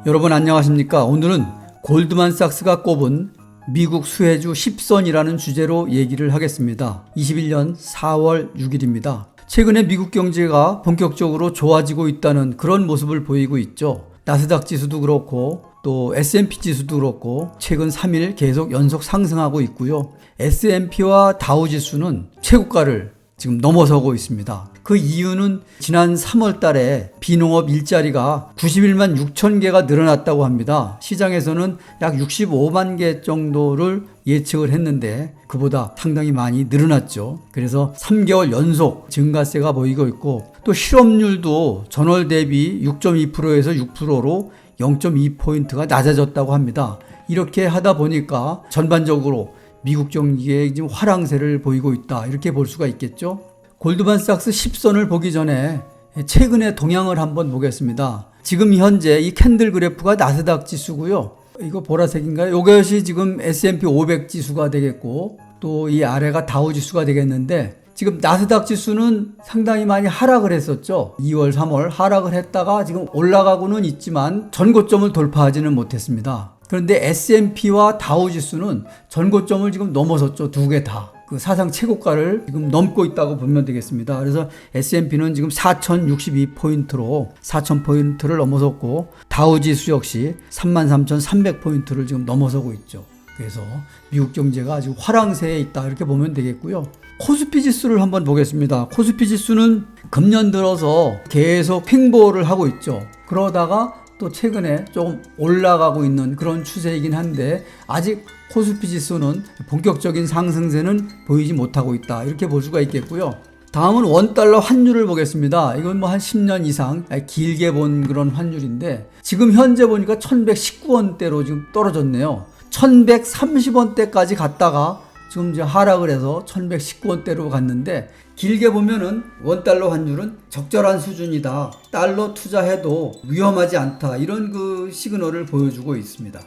여러분 안녕하십니까? 오늘은 골드만삭스가 꼽은 미국 수혜주 10선이라는 주제로 얘기를 하겠습니다. 21년 4월 6일입니다. 최근에 미국 경제가 본격적으로 좋아지고 있다는 그런 모습을 보이고 있죠. 나스닥 지수도 그렇고 또 S&P 지수도 그렇고 최근 3일 계속 연속 상승하고 있고요. S&P와 다우 지수는 최고가를 지금 넘어서고 있습니다. 그 이유는 지난 3월 달에 비농업 일자리가 91만 6천 개가 늘어났다고 합니다. 시장에서는 약 65만 개 정도를 예측을 했는데 그보다 상당히 많이 늘어났죠. 그래서 3개월 연속 증가세가 보이고 있고 또 실업률도 전월 대비 6.2%에서 6%로 0.2포인트가 낮아졌다고 합니다. 이렇게 하다 보니까 전반적으로 미국 경기에 지금 화랑세를 보이고 있다, 이렇게 볼 수가 있겠죠. 골드만삭스 10선을 보기 전에 최근의 동향을 한번 보겠습니다. 지금 현재 이 캔들 그래프가 나스닥 지수고요. 이거 보라색인가요? 이것이 지금 S&P 500 지수가 되겠고 또 이 아래가 다우 지수가 되겠는데 지금 나스닥 지수는 상당히 많이 하락을 했었죠. 2월, 3월 하락을 했다가 지금 올라가고는 있지만 전고점을 돌파하지는 못했습니다. 그런데 S&P와 다우 지수는 전고점을 지금 넘어섰죠. 두 개 다. 그 사상 최고가를 지금 넘고 있다고 보면 되겠습니다. 그래서 S&P는 지금 4,062포인트로 4,000포인트를 넘어섰고 다우 지수 역시 33,300포인트를 지금 넘어서고 있죠. 그래서 미국 경제가 아주 화랑세에 있다, 이렇게 보면 되겠고요. 코스피 지수를 한번 보겠습니다. 코스피 지수는 금년 들어서 계속 횡보를 하고 있죠. 그러다가 또 최근에 조금 올라가고 있는 그런 추세이긴 한데 아직 코스피 지수는 본격적인 상승세는 보이지 못하고 있다, 이렇게 볼 수가 있겠고요. 다음은 원달러 환율을 보겠습니다. 이건 뭐 한 10년 이상 길게 본 그런 환율인데 지금 현재 보니까 1119원대로 지금 떨어졌네요. 1130원대까지 갔다가 지금 이제 하락을 해서 1119원대로 갔는데 길게 보면은 원달러 환율은 적절한 수준이다, 달러 투자해도 위험하지 않다, 이런 그 시그널을 보여주고 있습니다.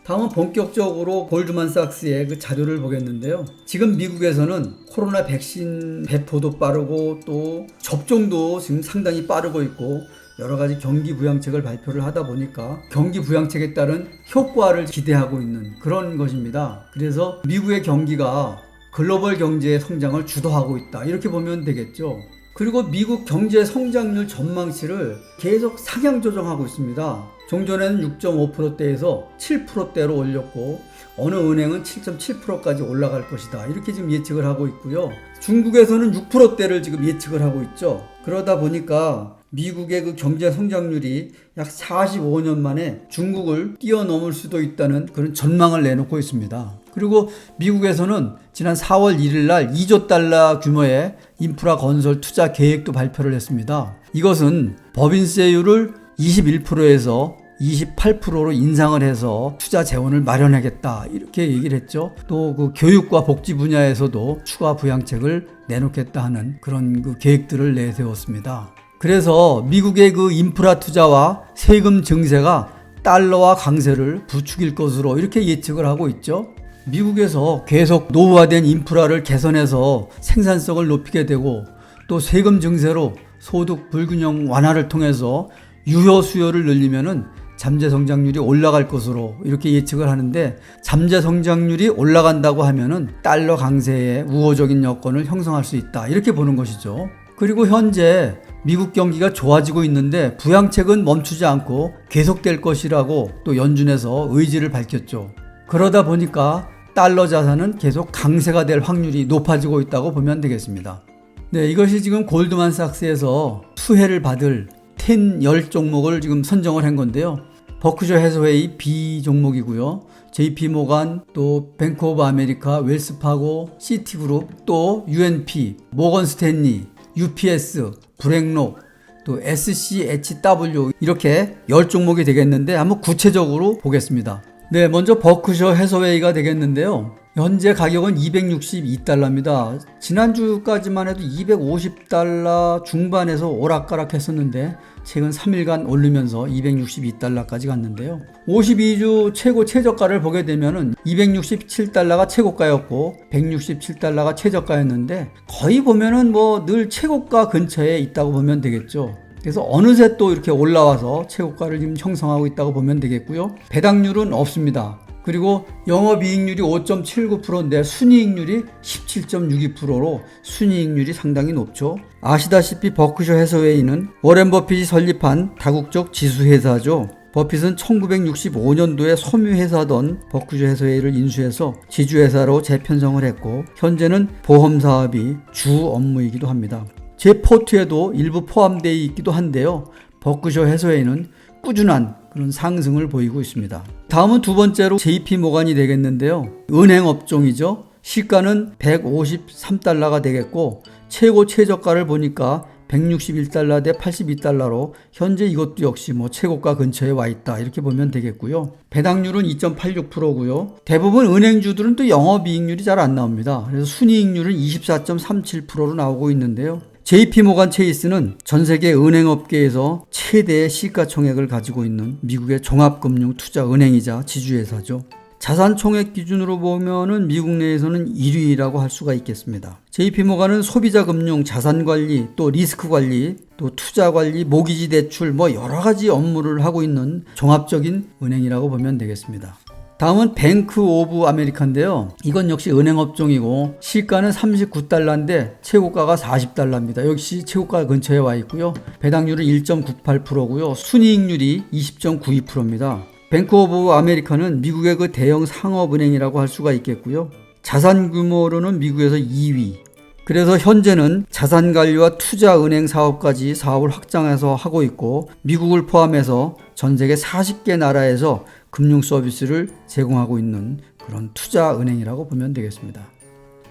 다음은 본격적으로 골드만삭스의 그 자료를 보겠는데요. 지금 미국에서는 코로나 백신 배포도 빠르고 또 접종도 지금 상당히 빠르고 있고 여러 가지 경기 부양책을 발표를 하다 보니까 경기 부양책에 따른 효과를 기대하고 있는 그런 것입니다. 그래서 미국의 경기가 글로벌 경제의 성장을 주도하고 있다, 이렇게 보면 되겠죠. 그리고 미국 경제 성장률 전망치를 계속 상향 조정하고 있습니다. 종전에는 6.5%대에서 7%대로 올렸고 어느 은행은 7.7%까지 올라갈 것이다, 이렇게 지금 예측을 하고 있고요. 중국에서는 6%대를 지금 예측을 하고 있죠. 그러다 보니까 미국의 그 경제 성장률이 약 45년 만에 중국을 뛰어넘을 수도 있다는 그런 전망을 내놓고 있습니다. 그리고 미국에서는 지난 4월 1일 날 2조 달러 규모의 인프라 건설 투자 계획도 발표를 했습니다. 이것은 법인세율을 21%에서 28%로 인상을 해서 투자 재원을 마련하겠다, 이렇게 얘기를 했죠. 또 그 교육과 복지 분야에서도 추가 부양책을 내놓겠다 하는 그런 그 계획들을 내세웠습니다. 그래서 미국의 그 인프라 투자와 세금 증세가 달러와 강세를 부추길 것으로 이렇게 예측을 하고 있죠. 미국에서 계속 노후화된 인프라를 개선해서 생산성을 높이게 되고 또 세금 증세로 소득 불균형 완화를 통해서 유효 수요를 늘리면은 잠재 성장률이 올라갈 것으로 이렇게 예측을 하는데 잠재 성장률이 올라간다고 하면은 달러 강세에 우호적인 여건을 형성할 수 있다, 이렇게 보는 것이죠. 그리고 현재 미국 경기가 좋아지고 있는데 부양책은 멈추지 않고 계속될 것이라고 또 연준에서 의지를 밝혔죠. 그러다 보니까 달러 자산은 계속 강세가 될 확률이 높아지고 있다고 보면 되겠습니다. 네, 이것이 지금 골드만삭스에서 수혜를 받을 10 종목을 지금 선정을 한 건데요. 버크셔 해서웨이 B 종목이고요. JP모간, 또 뱅크 오브 아메리카, 웰스파고, 시티그룹, 또 UNP, 모건 스탠리, UPS, 브렉록, 또 SCHW, 이렇게 10종목이 되겠는데 한번 구체적으로 보겠습니다. 네, 먼저 버크셔 해서웨이가 되겠는데요. 현재 가격은 262달러입니다. 지난주까지만 해도 250달러 중반에서 오락가락 했었는데 최근 3일간 오르면서 262달러까지 갔는데요. 52주 최고 최저가를 보게 되면은 267달러가 최고가였고 167달러가 최저가였는데 거의 보면은 뭐 늘 최고가 근처에 있다고 보면 되겠죠. 그래서 어느새 또 이렇게 올라와서 최고가를 지금 형성하고 있다고 보면 되겠고요. 배당률은 없습니다. 그리고 영업이익률이 5.79%인데 순이익률이 17.62%로 순이익률이 상당히 높죠. 아시다시피 버크셔 해서웨이는 워렌 버핏이 설립한 다국적 지수회사죠. 버핏은 1965년도에 섬유회사던 버크셔 해서웨이를 인수해서 지주회사로 재편성을 했고 현재는 보험사업이 주 업무이기도 합니다. 제 포트에도 일부 포함되어 있기도 한데요. 버크셔 해서웨이는 꾸준한 그런 상승을 보이고 있습니다. 다음은 두 번째로 JP모간이 되겠는데요. 은행 업종이죠. 시가는 153달러가 되겠고 최고 최저가를 보니까 161달러 대 82달러로 현재 이것도 역시 최고가 근처에 와 있다 이렇게 보면 되겠고요. 배당률은 2.86%고요. 대부분 은행주들은 또 영업이익률이 잘 안 나옵니다. 그래서 순이익률은 24.37%로 나오고 있는데요. JP모간 체이스는 전 세계 은행업계에서 최대의 시가총액을 가지고 있는 미국의 종합금융 투자 은행이자 지주회사죠. 자산 총액 기준으로 보면은 미국 내에서는 1위라고 할 수가 있겠습니다. JP모간은 소비자 금융, 자산 관리, 또 리스크 관리, 또 투자 관리, 모기지 대출 여러 가지 업무를 하고 있는 종합적인 은행이라고 보면 되겠습니다. 다음은 뱅크 오브 아메리카인데요. 이건 역시 은행 업종이고 시가는 39달러인데 최고가가 40달러입니다. 역시 최고가 근처에 와 있고요. 배당률은 1.98%고요. 순이익률이 20.92%입니다. 뱅크 오브 아메리카는 미국의 그 대형 상업은행이라고 할 수가 있겠고요. 자산 규모로는 미국에서 2위. 그래서 현재는 자산관리와 투자은행 사업까지 사업을 확장해서 하고 있고 미국을 포함해서 전 세계 40개 나라에서 금융 서비스를 제공하고 있는 그런 투자은행이라고 보면 되겠습니다.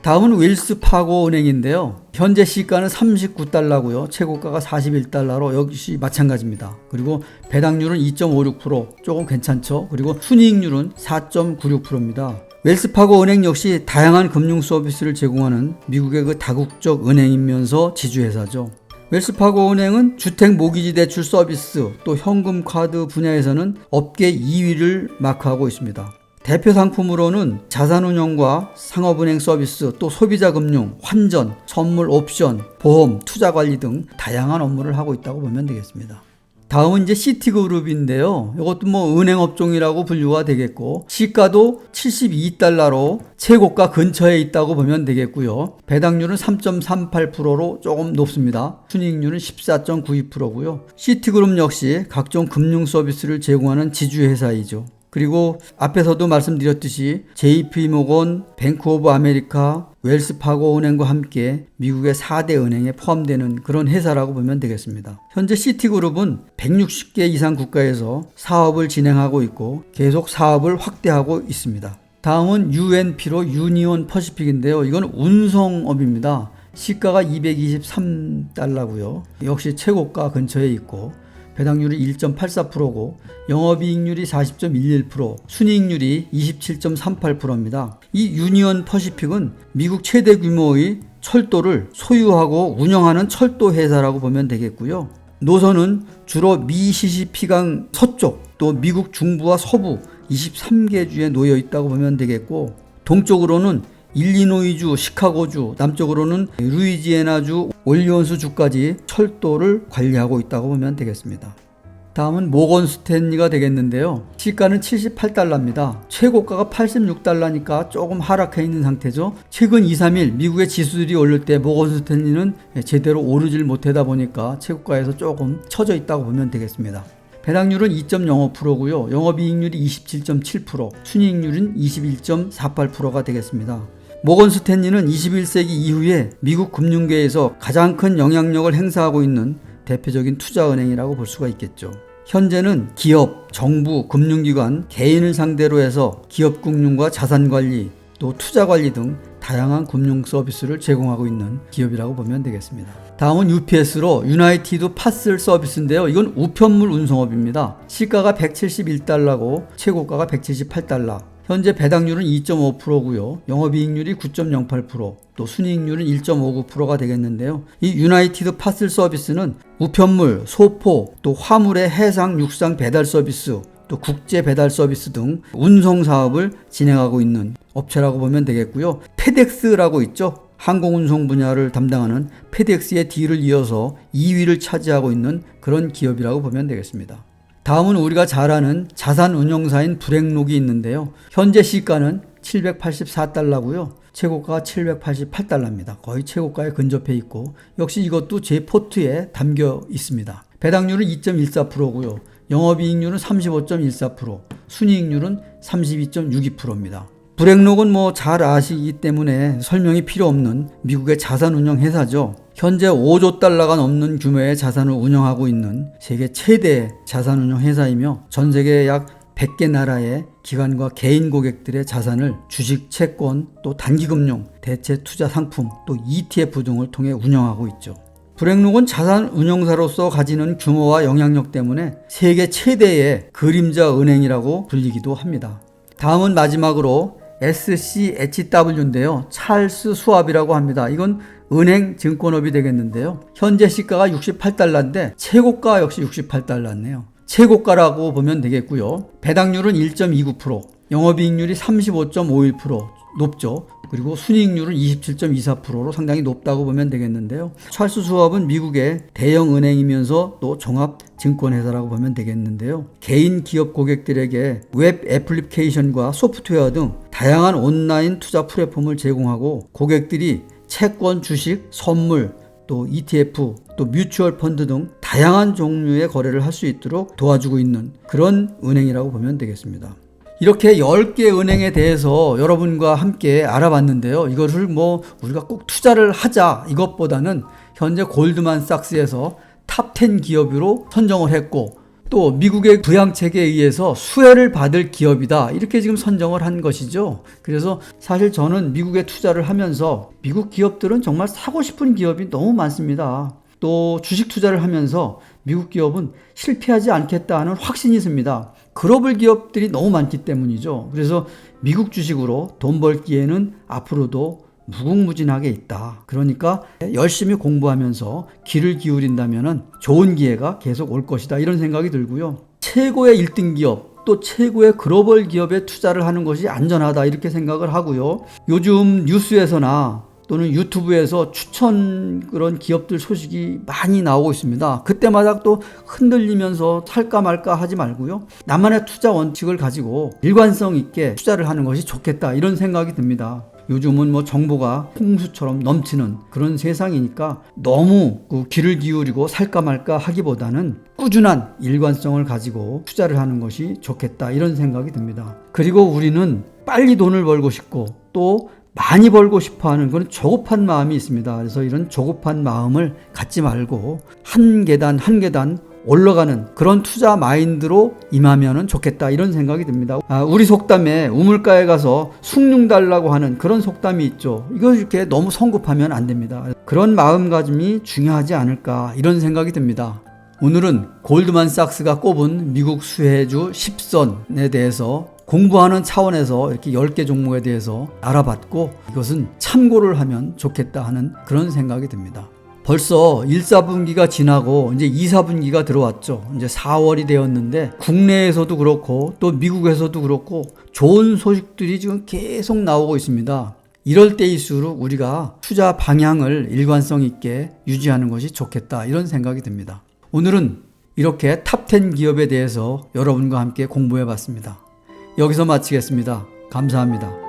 다음은 웰스파고 은행인데요. 현재 시가는 39달러고요. 최고가가 41달러로 역시 마찬가지입니다. 그리고 배당률은 2.56%, 조금 괜찮죠. 그리고 순이익률은 4.96%입니다. 웰스파고 은행 역시 다양한 금융 서비스를 제공하는 미국의 그 다국적 은행이면서 지주회사죠. 웰스파고 은행은 주택 모기지 대출 서비스 또 현금 카드 분야에서는 업계 2위를 마크하고 있습니다. 대표 상품으로는 자산운용과 상업은행 서비스 또 소비자 금융, 환전, 선물 옵션, 보험, 투자 관리 등 다양한 업무를 하고 있다고 보면 되겠습니다. 다음은 이제 시티그룹인데요. 이것도 은행 업종이라고 분류가 되겠고 시가도 72달러로 최고가 근처에 있다고 보면 되겠고요. 배당률은 3.38%로 조금 높습니다. 순이익률은 14.92%고요. 시티그룹 역시 각종 금융 서비스를 제공하는 지주회사이죠. 그리고 앞에서도 말씀드렸듯이 JP모건, 뱅크 오브 아메리카, 웰스파고 은행과 함께 미국의 4대 은행에 포함되는 그런 회사라고 보면 되겠습니다. 현재 시티그룹은 160개 이상 국가에서 사업을 진행하고 있고 계속 사업을 확대하고 있습니다. 다음은 UNP로 유니온 퍼시픽인데요. 이건 운송업입니다. 시가가 223달러고요. 역시 최고가 근처에 있고 배당률이 1.84%고 영업이익률이 40.11%, 순이익률이 27.38%입니다. 이 유니온 퍼시픽은 미국 최대 규모의 철도를 소유하고 운영하는 철도 회사라고 보면 되겠고요. 노선은 주로 미시시피강 서쪽 또 미국 중부와 서부 23개 주에 놓여 있다고 보면 되겠고 동쪽으로는 일리노이주, 시카고주, 남쪽으로는 루이지애나주, 올리온스주까지 철도를 관리하고 있다고 보면 되겠습니다. 다음은 모건 스탠리가 되겠는데요. 시가는 78달러입니다. 최고가가 86달러니까 조금 하락해 있는 상태죠. 최근 2, 3일 미국의 지수들이 오를 때 모건 스탠리는 제대로 오르질 못하다 보니까 최고가에서 조금 처져 있다고 보면 되겠습니다. 배당률은 2.05%고요. 영업이익률이 27.7%, 순이익률은 21.48%가 되겠습니다. 모건 스탠리는 21세기 이후에 미국 금융계에서 가장 큰 영향력을 행사하고 있는 대표적인 투자은행이라고 볼 수가 있겠죠. 현재는 기업, 정부, 금융기관, 개인을 상대로 해서 기업금융과 자산관리, 또 투자관리 등 다양한 금융 서비스를 제공하고 있는 기업이라고 보면 되겠습니다. 다음은 UPS로 유나이티드 파슬 서비스인데요. 이건 우편물 운송업입니다. 시가가 171달러고 최고가가 178달러. 현재 배당률은 2.5%고요. 영업이익률이 9.08%, 또 순이익률은 1.59%가 되겠는데요. 이 유나이티드 파슬 서비스는 우편물, 소포, 또 화물의 해상, 육상 배달 서비스, 또 국제 배달 서비스 등 운송 사업을 진행하고 있는 업체라고 보면 되겠고요. 페덱스라고 있죠. 항공운송 분야를 담당하는 페덱스의 뒤를 이어서 2위를 차지하고 있는 그런 기업이라고 보면 되겠습니다. 다음은 우리가 잘 아는 자산운용사인 브렉록이 있는데요. 현재 시가는 784달러고요. 최고가가 788달러입니다. 거의 최고가에 근접해 있고 역시 이것도 제 포트에 담겨 있습니다. 배당률은 2.14%고요. 영업이익률은 35.14%, 순이익률은 32.62%입니다. 브렉록은 잘 아시기 때문에 설명이 필요 없는 미국의 자산운용 회사죠. 현재 5조 달러가 넘는 규모의 자산을 운영하고 있는 세계 최대 자산운용 회사이며 전 세계 약 100개 나라의 기관과 개인 고객들의 자산을 주식, 채권, 또 단기금융, 대체 투자 상품, 또 ETF 등을 통해 운영하고 있죠. 브렉록은 자산운용사로서 가지는 규모와 영향력 때문에 세계 최대의 그림자 은행이라고 불리기도 합니다. 다음은 마지막으로 SCHW인데요. 찰스 수왑이라고 합니다. 이건 은행 증권업이 되겠는데요. 현재 시가가 68달러인데 최고가 역시 68달러네요. 최고가라고 보면 되겠고요. 배당률은 1.29%, 영업이익률이 35.51% 높죠. 그리고 순이익률은 27.24%로 상당히 높다고 보면 되겠는데요. 찰스 수왑은 미국의 대형 은행이면서 또 종합 증권회사라고 보면 되겠는데요. 개인 기업 고객들에게 웹 애플리케이션과 소프트웨어 등 다양한 온라인 투자 플랫폼을 제공하고 고객들이 채권, 주식, 선물, 또 ETF, 또 뮤추얼 펀드 등 다양한 종류의 거래를 할 수 있도록 도와주고 있는 그런 은행이라고 보면 되겠습니다. 이렇게 10개 은행에 대해서 여러분과 함께 알아봤는데요. 이것을 우리가 꼭 투자를 하자 이것보다는 현재 골드만삭스에서 탑 10 기업으로 선정을 했고 또 미국의 부양책에 의해서 수혜를 받을 기업이다 이렇게 지금 선정을 한 것이죠. 그래서 사실 저는 미국에 투자를 하면서 미국 기업들은 정말 사고 싶은 기업이 너무 많습니다. 또 주식 투자를 하면서 미국 기업은 실패하지 않겠다 하는 확신이 있습니다. 글로벌 기업들이 너무 많기 때문이죠. 그래서 미국 주식으로 돈 벌기에는 앞으로도 무궁무진하게 있다. 그러니까 열심히 공부하면서 귀를 기울인다면 좋은 기회가 계속 올 것이다. 이런 생각이 들고요. 최고의 1등 기업 또 최고의 글로벌 기업에 투자를 하는 것이 안전하다 이렇게 생각을 하고요. 요즘 뉴스에서나 또는 유튜브에서 추천 그런 기업들 소식이 많이 나오고 있습니다. 그때마다 또 흔들리면서 살까 말까 하지 말고요. 나만의 투자 원칙을 가지고 일관성 있게 투자를 하는 것이 좋겠다 이런 생각이 듭니다. 요즘은 정보가 홍수처럼 넘치는 그런 세상이니까 너무 귀를 기울이고 살까 말까 하기보다는 꾸준한 일관성을 가지고 투자를 하는 것이 좋겠다 이런 생각이 듭니다. 그리고 우리는 빨리 돈을 벌고 싶고 또 많이 벌고 싶어하는 그런 조급한 마음이 있습니다. 그래서 이런 조급한 마음을 갖지 말고 한 계단 한 계단 올라가는 그런 투자 마인드로 임하면 좋겠다 이런 생각이 듭니다. 우리 속담에 우물가에 가서 숭늉 달라고 하는 그런 속담이 있죠. 이거 이렇게 너무 성급하면 안 됩니다. 그런 마음가짐이 중요하지 않을까 이런 생각이 듭니다. 오늘은 골드만삭스가 꼽은 미국 수혜주 10선에 대해서 공부하는 차원에서 이렇게 10개 종목에 대해서 알아봤고 이것은 참고를 하면 좋겠다 하는 그런 생각이 듭니다. 벌써 1, 4분기가 지나고 이제 2, 4분기가 들어왔죠. 이제 4월이 되었는데 국내에서도 그렇고 또 미국에서도 그렇고 좋은 소식들이 지금 계속 나오고 있습니다. 이럴 때일수록 우리가 투자 방향을 일관성 있게 유지하는 것이 좋겠다 이런 생각이 듭니다. 오늘은 이렇게 탑10 기업에 대해서 여러분과 함께 공부해 봤습니다. 여기서 마치겠습니다. 감사합니다.